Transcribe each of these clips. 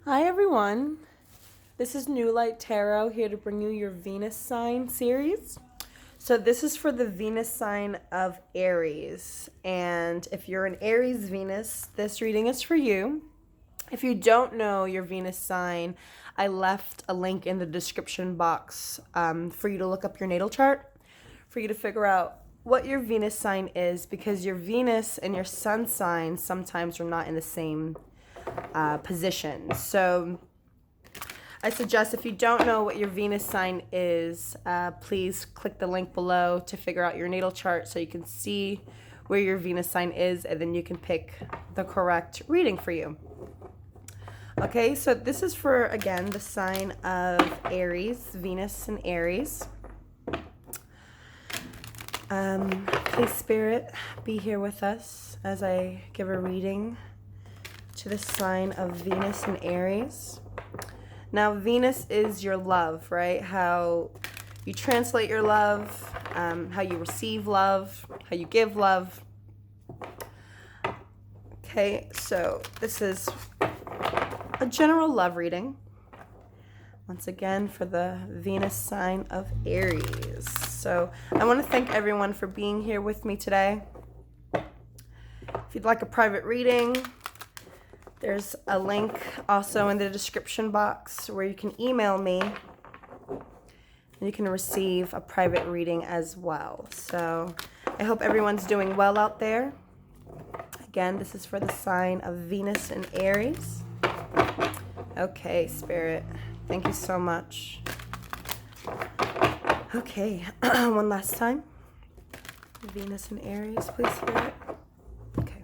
Hi everyone, this is New Light Tarot here to bring you your Venus sign series. So this is for the Venus sign of Aries, and if you're an Aries Venus, this reading is for you. If you don't know your Venus sign, I left a link in the description box for you to look up your natal chart, for you to figure out what your Venus sign is, because your Venus and your Sun sign sometimes are not in the same position. So I suggest if you don't know what your Venus sign is, please click the link below to figure out your natal chart so you can see where your Venus sign is, and then you can pick the correct reading for you. Okay, so this is for, again, the sign of Aries, Venus and Aries. Please, Spirit, be here with us as I give a reading to the sign of Venus and Aries. Now, Venus is your love, right? How you translate your love, how you receive love, how you give love. Okay, so this is a general love reading. Once again, for the Venus sign of Aries. So I want to thank everyone for being here with me today. If you'd like a private reading, there's a link also in the description box where you can email me and you can receive a private reading as well. So I hope everyone's doing well out there. Again, this is for the sign of Venus and Aries. Okay, Spirit, thank you so much. Okay, one last time. Venus and Aries, please, Spirit. Okay.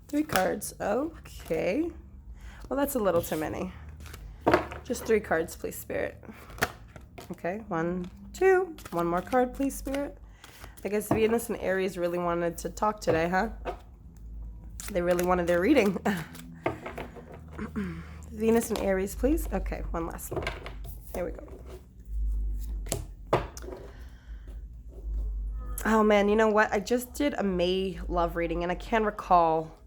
Three cards. Okay. Well, that's a little too many. Just 3 cards, please, Spirit. Okay, 1, 2. One more card, please, Spirit. I guess Venus and Aries really wanted to talk today, huh? They really wanted their reading. Venus and Aries, please. Okay, one last one. Here we go. Oh man, you know what? I just did a May love reading and I can't recall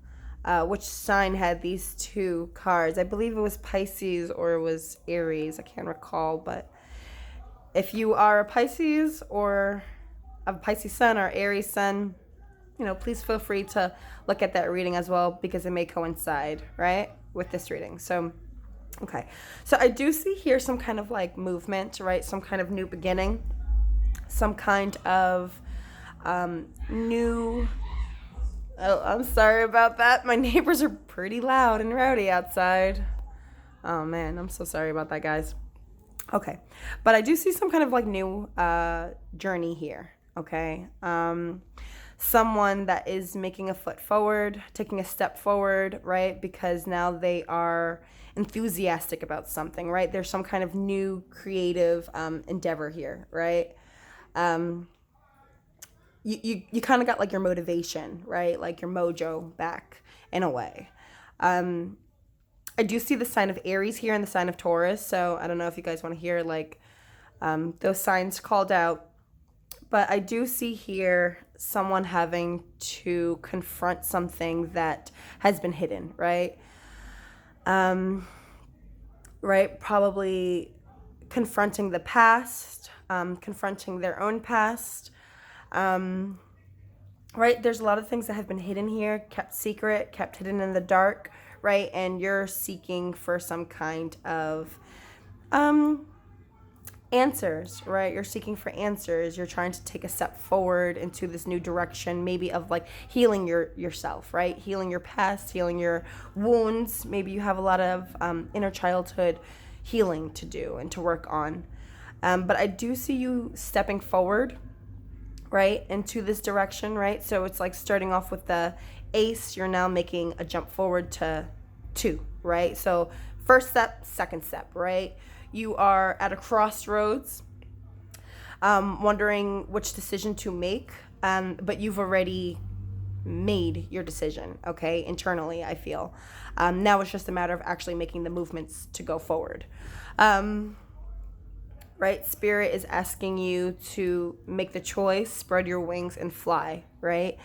which sign had these 2 cards. I believe it was Pisces or it was Aries. I can't recall, but if you are a Pisces or a Pisces sun or Aries sun, please feel free to look at that reading as well, because it may coincide, right, with this reading. So, okay. So I do see here some kind of like movement, right? Some kind of new beginning, some kind of new... Oh, I'm sorry about that. My neighbors are pretty loud and rowdy outside. Oh man, I'm so sorry about that, guys. Okay. But I do see some kind of like new journey here, okay? Someone that is making a foot forward, taking a step forward, right? Because now they are enthusiastic about something, right? There's some kind of new creative endeavor here, right? You kind of got like your motivation, right? Like your mojo back in a way. I do see the sign of Aries here and the sign of Taurus. So I don't know if you guys want to hear like those signs called out. But I do see here someone having to confront something that has been hidden, right? Right? Probably confronting the past, confronting their own past. Right? There's a lot of things that have been hidden here, kept secret, kept hidden in the dark, right? And you're seeking for some kind of answers, right? You're seeking for answers. You're trying to take a step forward into this new direction, maybe of like healing yourself, right? Healing your past, healing your wounds. Maybe you have a lot of inner childhood healing to do and to work on. But I do see you stepping forward, right, into this direction, right? So it's like starting off with the ace, you're now making a jump forward to 2, right? So first step, second step, right? You are at a crossroads, wondering which decision to make, but you've already made your decision, okay, internally, I feel. Now it's just a matter of actually making the movements to go forward. Right? Spirit is asking you to make the choice, spread your wings, and fly, right?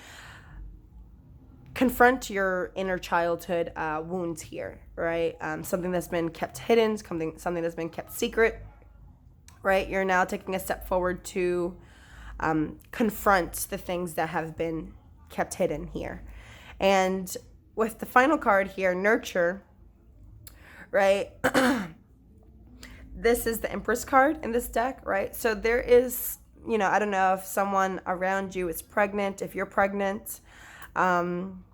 confront your inner childhood wounds here, right? Something that's been kept hidden, something that's been kept secret, right? You're now taking a step forward to confront the things that have been kept hidden here. And with the final card here, nurture, right? This is the Empress card in this deck, right? So there is, I don't know if someone around you is pregnant, if you're pregnant,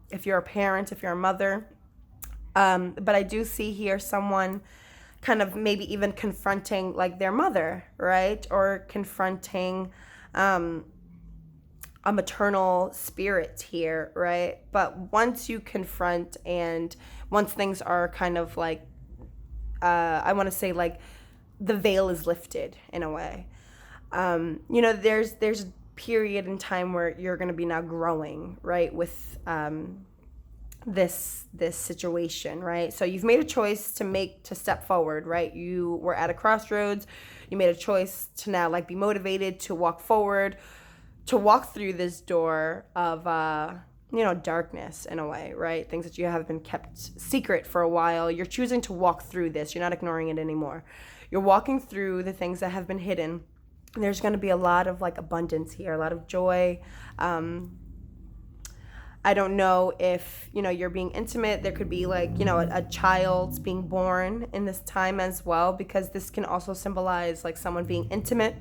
if you're a parent, if you're a mother. But I do see here someone kind of maybe even confronting like their mother, right? Or confronting a maternal spirit here, right? But once you confront and once things are kind of like, I want to say like the veil is lifted in a way. There's a period in time where you're going to be now growing, right? With this situation, right? So you've made a choice to step forward, right? You were at a crossroads. You made a choice to now like be motivated to walk forward, to walk through this door of darkness in a way, right? Things that you have been kept secret for a while. You're choosing to walk through this. You're not ignoring it anymore. You're walking through the things that have been hidden. There's going to be a lot of like abundance here, a lot of joy. I don't know if, you're being intimate. There could be like, a child being born in this time as well, because this can also symbolize like someone being intimate,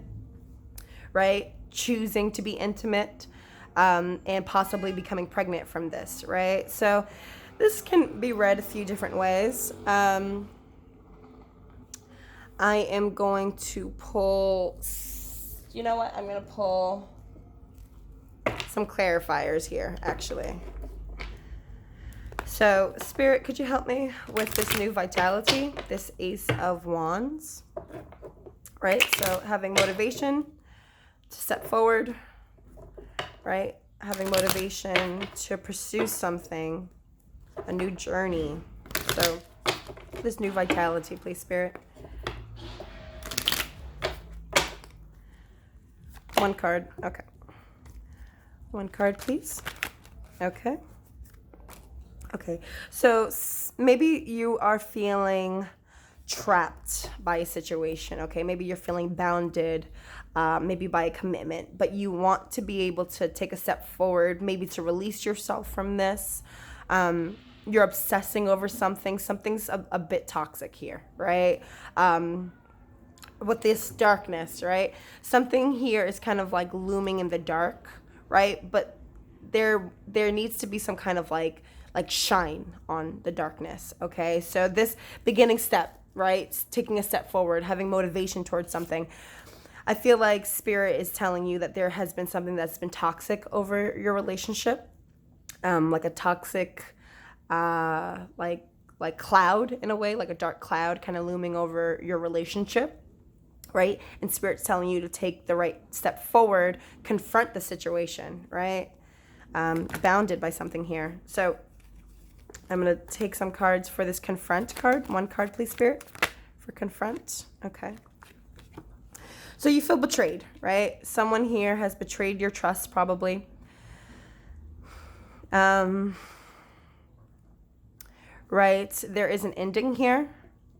right? Choosing to be intimate, and possibly becoming pregnant from this, right? So this can be read a few different ways. I am going to pull, I'm going to pull some clarifiers here, actually. So, Spirit, could you help me with this new vitality, this Ace of Wands, right? So, having motivation to step forward, right? Having motivation to pursue something, a new journey. So, this new vitality, please, Spirit. One card. Okay. One card, please. Okay. Okay. So maybe you are feeling trapped by a situation. Okay. Maybe you're feeling bounded, maybe by a commitment, but you want to be able to take a step forward, maybe to release yourself from this. You're obsessing over something. Something's a bit toxic here, right? With this darkness, right? Something here is kind of like looming in the dark, right? But there needs to be some kind of like shine on the darkness, okay? So this beginning step, right? Taking a step forward, having motivation towards something. I feel like Spirit is telling you that there has been something that's been toxic over your relationship, like a toxic, like cloud in a way, like a dark cloud kind of looming over your relationship. Right? And Spirit's telling you to take the right step forward, confront the situation, right? Bounded by something here. So I'm going to take some cards for this confront card. One card, please, Spirit, for confront. Okay. So you feel betrayed, right? Someone here has betrayed your trust, probably. Right? There is an ending here.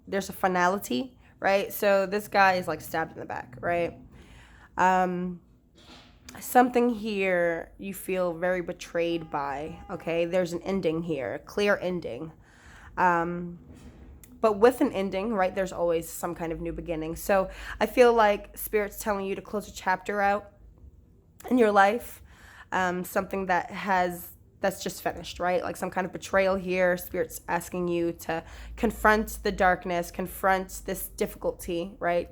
There's a finality. Right? So this guy is like stabbed in the back, right? Something here you feel very betrayed by, okay? There's an ending here, a clear ending. But with an ending, right, there's always some kind of new beginning. So I feel like Spirit's telling you to close a chapter out in your life, something that's just finished, right? Like some kind of betrayal here. Spirit's asking you to confront the darkness, confront this difficulty, right?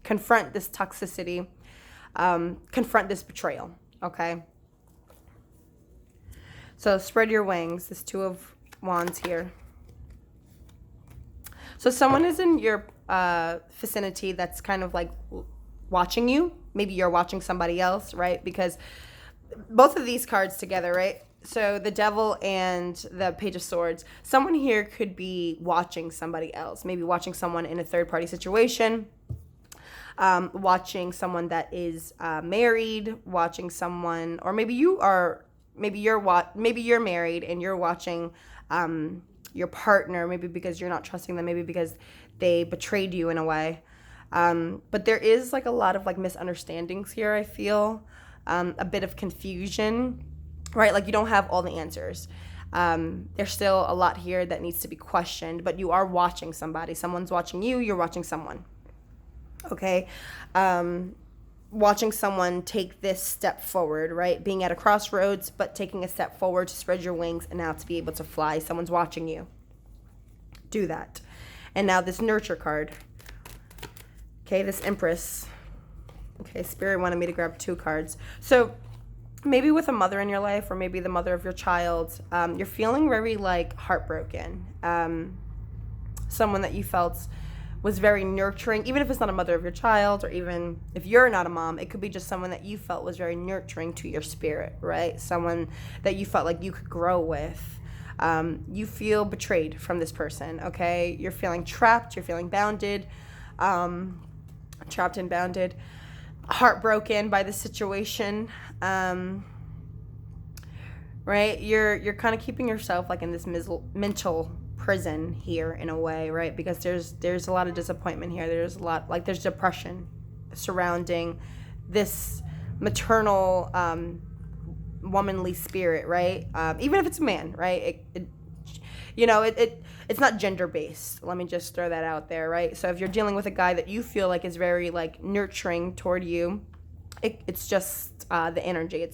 Confront this toxicity, confront this betrayal, okay? So spread your wings, this Two of Wands here. So someone is in your vicinity that's kind of like watching you. Maybe you're watching somebody else, right? Because both of these cards together, right? So the Devil and the Page of Swords, someone here could be watching somebody else, maybe watching someone in a third-party situation, watching someone that is married, watching someone, or maybe you are maybe you're married and you're watching your partner, maybe because you're not trusting them, maybe because they betrayed you in a way. But there is like a lot of like misunderstandings here, I feel. A bit of confusion, right? Like you don't have all the answers. There's still a lot here that needs to be questioned, but you are watching somebody. Someone's watching you, you're watching someone. Okay? Watching someone take this step forward, right? Being at a crossroads, but taking a step forward to spread your wings and now to be able to fly. Someone's watching you. Do that. And now this nurture card. Okay, this Empress. Okay, Spirit wanted me to grab 2 cards. So maybe with a mother in your life, or maybe the mother of your child, you're feeling very like heartbroken. Someone that you felt was very nurturing, even if it's not a mother of your child, or even if you're not a mom, it could be just someone that you felt was very nurturing to your spirit, right? Someone that you felt like you could grow with. You feel betrayed from this person, okay? You're feeling trapped, you're feeling bounded, trapped and bounded, heartbroken by the situation, right? You're kind of keeping yourself like in this mental prison here in a way, right? Because there's a lot of disappointment here. There's a lot, like there's depression surrounding this maternal womanly spirit, right? Even if it's a man, right? It's not gender based. Let me just throw that out there, right? So if you're dealing with a guy that you feel like is very like nurturing toward you, it's just the energy.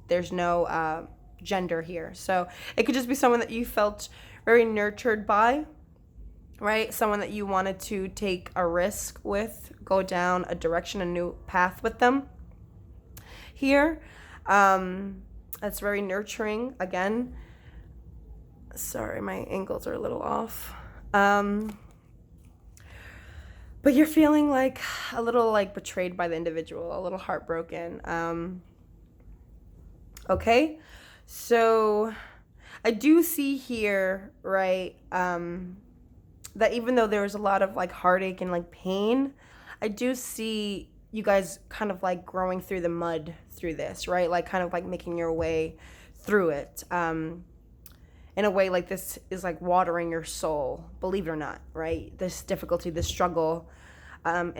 There's no gender here. So it could just be someone that you felt very nurtured by, right? Someone that you wanted to take a risk with, go down a direction, a new path with them here. That's very nurturing. Again, sorry, my angles are a little off. But you're feeling like a little like betrayed by the individual, a little heartbroken. Okay, so I do see here, right, that even though there was a lot of like heartache and like pain, I do see you guys kind of like growing through the mud through this, right? Like kind of like making your way through it. In a way, like this is like watering your soul, believe it or not, right? This difficulty, this struggle, I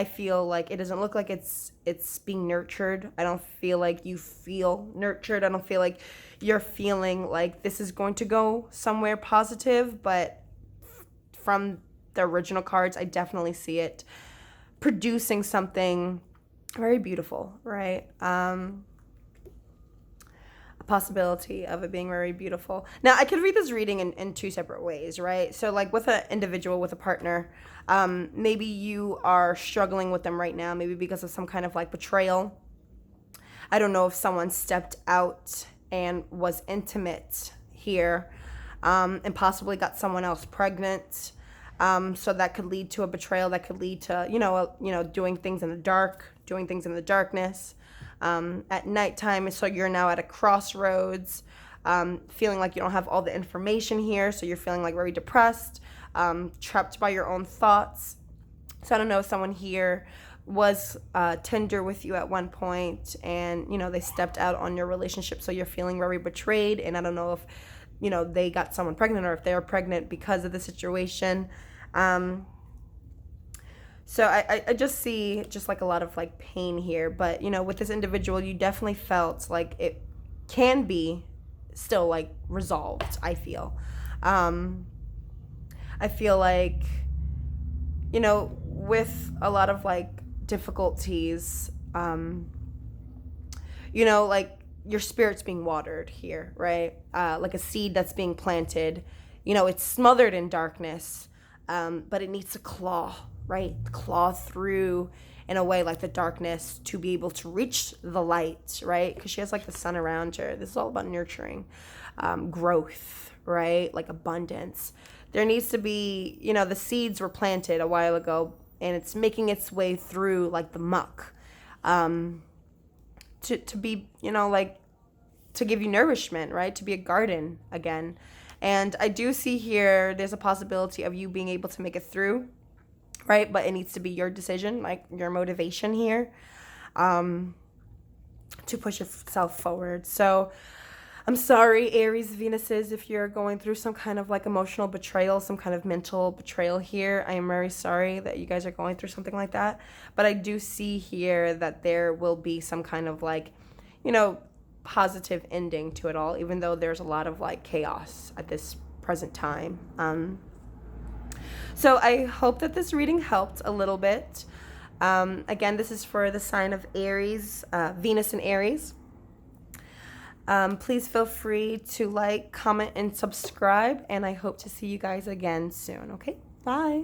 feel like it doesn't look like it's being nurtured. I don't feel like you feel nurtured. I don't feel like you're feeling like this is going to go somewhere positive, but from the original cards, I definitely see it producing something very beautiful, right? A possibility of it being very beautiful. Now, I could read this reading in 2 separate ways, right? So like with an individual, with a partner, maybe you are struggling with them right now, maybe because of some kind of like betrayal. I don't know if someone stepped out and was intimate here, and possibly got someone else pregnant. So that could lead to a betrayal, that could lead to, doing things in the dark, doing things in the darkness. At nighttime, so you're now at a crossroads, feeling like you don't have all the information here, so you're feeling like very depressed, trapped by your own thoughts. So I don't know if someone here was tender with you at one point and they stepped out on your relationship, so you're feeling very betrayed, and I don't know if they got someone pregnant or if they're pregnant because of the situation. So I just see just like a lot of like pain here, but with this individual, you definitely felt like it can be still like resolved. I feel like with a lot of like difficulties, like your spirit's being watered here, right? Like a seed that's being planted, it's smothered in darkness, but it needs to claw, right? Claw through in a way like the darkness to be able to reach the light, right? Because she has like the sun around her. This is all about nurturing, growth, right? Like abundance. There needs to be, the seeds were planted a while ago, and it's making its way through like the muck, to be, like to give you nourishment, right? To be a garden again. And I do see here there's a possibility of you being able to make it through, right? But it needs to be your decision, like your motivation here. to push yourself forward. So I'm sorry, Aries Venuses, if you're going through some kind of like emotional betrayal, some kind of mental betrayal here. I am very sorry that you guys are going through something like that. But I do see here that there will be some kind of like, you know, positive ending to it all, even though there's a lot of like chaos at this present time. So I hope that this reading helped a little bit. Again, this is for the sign of Aries, Venus in Aries. Please feel free to like, comment, and subscribe. And I hope to see you guys again soon. Okay? Bye.